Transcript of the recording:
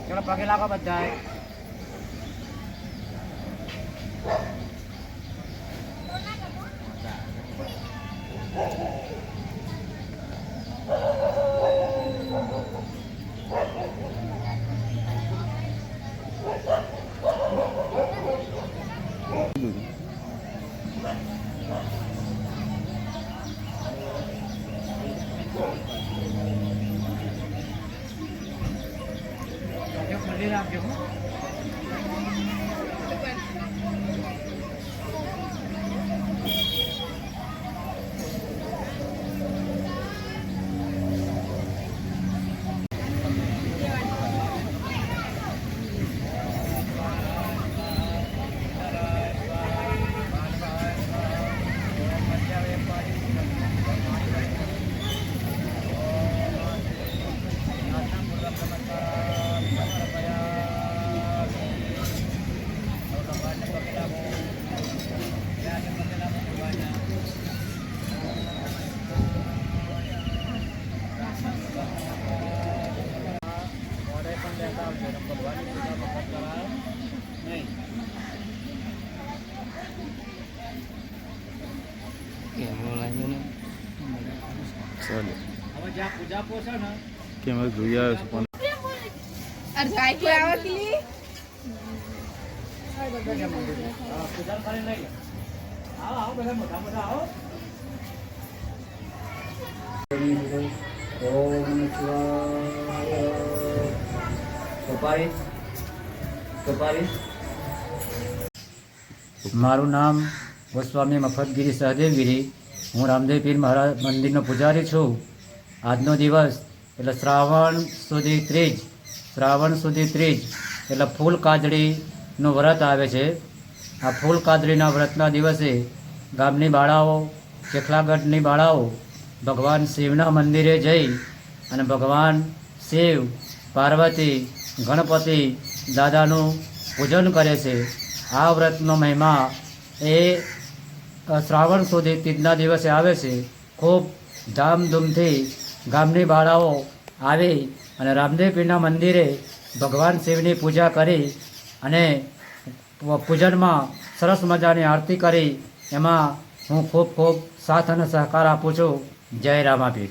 ચલો પગે લાગો બધાય. મંદિર આપજો. કેમેરા જોઈ આવ્યો છું પણ મારું નામ ગોસ્વામી મફતગીરી સહદેવગીરી. હું રામદેવ પીર મહારાજ મંદિરનો પૂજારી છું. આજનો દિવસ એટલે શ્રાવણ સુધી ત્રીજ એટલે ફૂલ કાજળીનું વ્રત આવે છે. આ ફૂલ કાજળીના વ્રતના દિવસે ગામની બાળાઓ, ચેખલાગઢની બાળાઓ ભગવાન શિવના મંદિરે જઈ અને ભગવાન શિવ, પાર્વતી, ગણપતિ દાદાનું પૂજન કરે છે. આ વ્રતનો મહિમા એ શ્રાવણ સુધી ત્રીજના દિવસે આવે છે. ખૂબ ધામધૂમથી ગામની બાળાઓ આવી અને રામદેવ પીરના મંદિરે ભગવાન શિવની પૂજા કરી અને પૂજનમાં સરસ મજાની આરતી કરી. એમાં હું ખૂબ સાથ અને સહકાર આપું છું. જય રામાપીર.